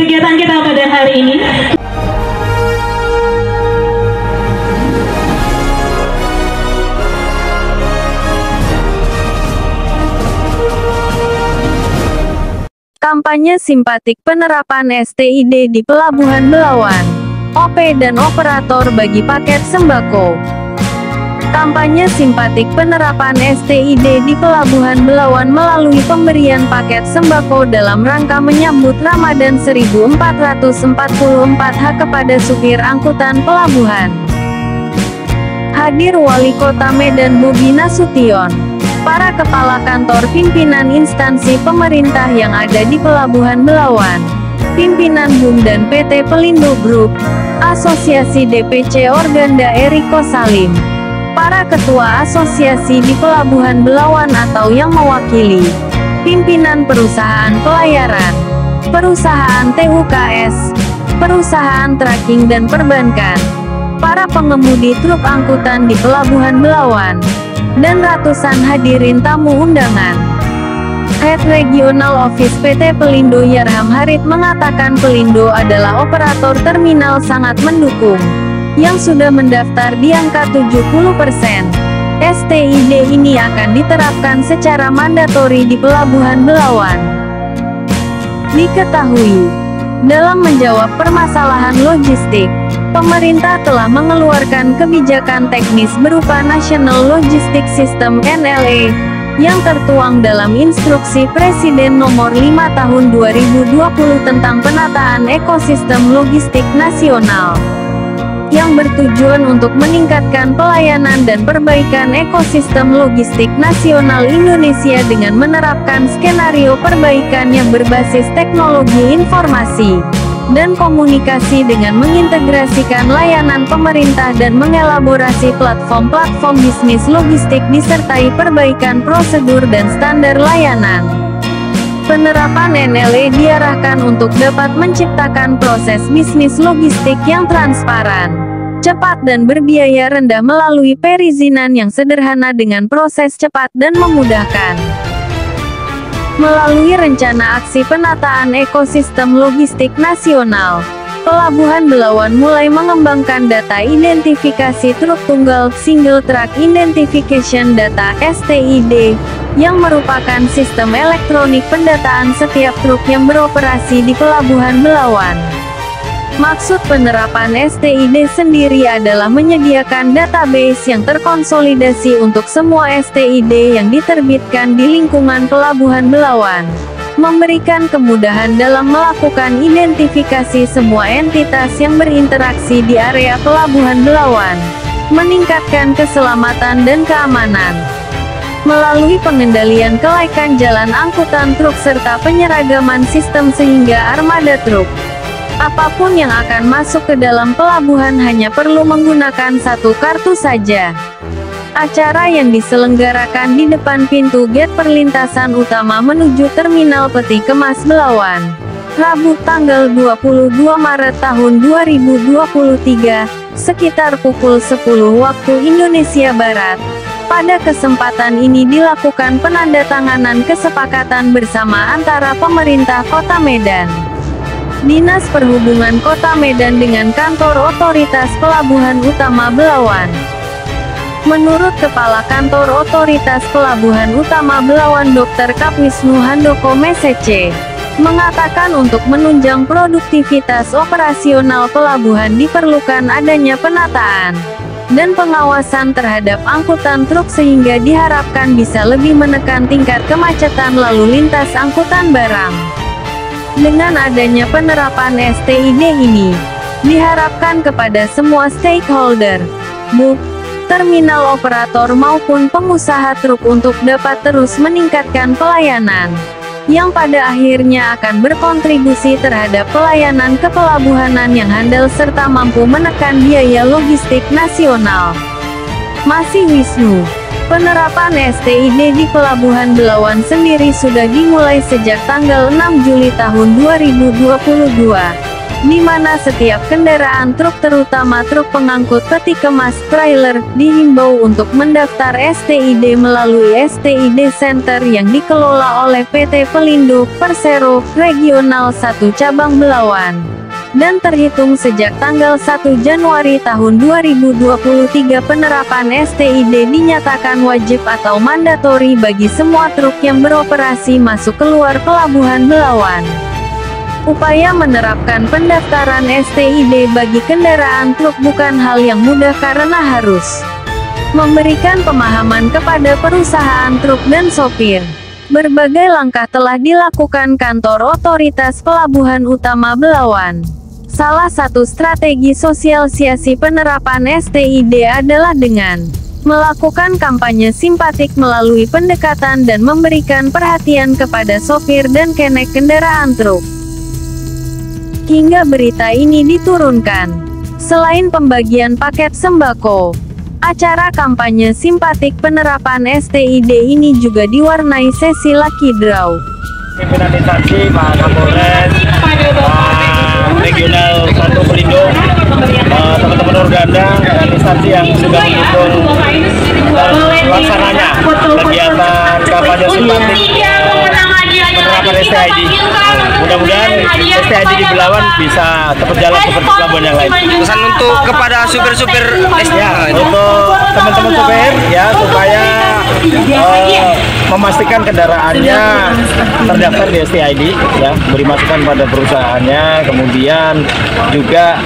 kegiatan kita pada hari ini. Kampanye simpatik penerapan STID di Pelabuhan Belawan. OP dan operator bagi paket sembako. Kampanye simpatik penerapan STID di Pelabuhan Belawan melalui pemberian paket sembako dalam rangka menyambut Ramadan 1444 kepada supir angkutan pelabuhan. Hadir Wali Kota Medan Bobi Nasution, para kepala kantor pimpinan instansi pemerintah yang ada di Pelabuhan Belawan, pimpinan BUM dan PT Pelindo Group, Asosiasi DPC Organda Eriko Salim, para ketua asosiasi di Pelabuhan Belawan atau yang mewakili, pimpinan perusahaan pelayaran, perusahaan TUKS, perusahaan tracking dan perbankan, para pengemudi truk angkutan di Pelabuhan Belawan, dan ratusan hadirin tamu undangan. Head Regional Office PT Pelindo Yarham Harit mengatakan Pelindo adalah operator terminal sangat mendukung, yang sudah mendaftar di angka 70%. STID ini akan diterapkan secara mandatori di Pelabuhan Belawan. Diketahui, dalam menjawab permasalahan logistik, pemerintah telah mengeluarkan kebijakan teknis berupa National Logistic System (NLA) yang tertuang dalam Instruksi Presiden Nomor 5 Tahun 2020 tentang penataan ekosistem logistik nasional, yang bertujuan untuk meningkatkan pelayanan dan perbaikan ekosistem logistik nasional Indonesia dengan menerapkan skenario perbaikan yang berbasis teknologi informasi dan komunikasi dengan mengintegrasikan layanan pemerintah dan mengelaborasi platform-platform bisnis logistik disertai perbaikan prosedur dan standar layanan. Penerapan NLA diarahkan untuk dapat menciptakan proses bisnis logistik yang transparan, cepat dan berbiaya rendah melalui perizinan yang sederhana dengan proses cepat dan memudahkan. Melalui rencana aksi penataan ekosistem logistik nasional, Pelabuhan Belawan mulai mengembangkan data identifikasi truk tunggal (Single Truck Identification Data) (STID), yang merupakan sistem elektronik pendataan setiap truk yang beroperasi di Pelabuhan Belawan. Maksud penerapan STID sendiri adalah menyediakan database yang terkonsolidasi untuk semua STID yang diterbitkan di lingkungan Pelabuhan Belawan, memberikan kemudahan dalam melakukan identifikasi semua entitas yang berinteraksi di area Pelabuhan Belawan, meningkatkan keselamatan dan keamanan, melalui pengendalian kelaikan jalan angkutan truk serta penyeragaman sistem sehingga armada truk apapun yang akan masuk ke dalam pelabuhan hanya perlu menggunakan satu kartu saja. Acara yang diselenggarakan di depan pintu gate perlintasan utama menuju Terminal Peti Kemas Belawan, Rabu tanggal 22 Maret tahun 2023, sekitar pukul 10 waktu Indonesia Barat. Pada kesempatan ini dilakukan penandatanganan kesepakatan bersama antara pemerintah Kota Medan, Dinas Perhubungan Kota Medan dengan Kantor Otoritas Pelabuhan Utama Belawan. Menurut Kepala Kantor Otoritas Pelabuhan Utama Belawan Dr. Kapwisnu Handoko Mesece, mengatakan untuk menunjang produktivitas operasional pelabuhan diperlukan adanya penataan dan pengawasan terhadap angkutan truk sehingga diharapkan bisa lebih menekan tingkat kemacetan lalu lintas angkutan barang. Dengan adanya penerapan STID ini, diharapkan kepada semua stakeholder, BUM, terminal operator maupun pengusaha truk untuk dapat terus meningkatkan pelayanan, yang pada akhirnya akan berkontribusi terhadap pelayanan kepelabuhanan yang handal serta mampu menekan biaya logistik nasional. Masih Wisnu, penerapan STID di Pelabuhan Belawan sendiri sudah dimulai sejak tanggal 6 Juli tahun 2022. di mana setiap kendaraan truk terutama truk pengangkut peti kemas trailer dihimbau untuk mendaftar STID melalui STID Center yang dikelola oleh PT Pelindo Persero Regional 1 Cabang Belawan. Dan terhitung sejak tanggal 1 Januari tahun 2023 penerapan STID dinyatakan wajib atau mandatori bagi semua truk yang beroperasi masuk keluar Pelabuhan Belawan. Upaya menerapkan pendaftaran STID bagi kendaraan truk bukan hal yang mudah karena harus memberikan pemahaman kepada perusahaan truk dan sopir. Berbagai langkah telah dilakukan kantor Otoritas Pelabuhan Utama Belawan. Salah satu strategi sosialisasi penerapan STID adalah dengan melakukan kampanye simpatik melalui pendekatan dan memberikan perhatian kepada sopir dan kenek kendaraan truk. Hingga berita ini diturunkan. Selain pembagian paket sembako, acara kampanye simpatik penerapan STID ini juga diwarnai sesi lucky draw. Pimpinan instansi, Pak Kapolres, Pak Regional 1 Pelindo, teman-teman Organda, dan instansi yang sudah mendukung pelaksananya kegiatan kampanye simpatik penerapan STID. Mudah-mudahan STID di Belawan bisa cepat jalan seperti pelabuhan yang lain. Pesan untuk kepada supir-supir ya, untuk teman-teman supir ya, supaya memastikan kendaraannya terdaftar di STID ya, beri masukan pada perusahaannya, kemudian juga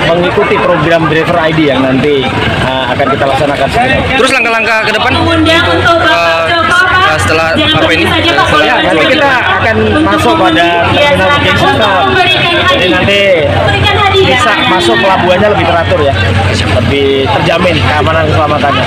mengikuti program driver ID yang nanti akan kita laksanakan segera. Terus langkah-langkah ke depan setelah apa ini? Ya, nanti kita akan masuk pada terminal booking system. Jadi nanti bisa masuk pelabuhannya lebih teratur ya, lebih terjamin keamanan keselamatannya.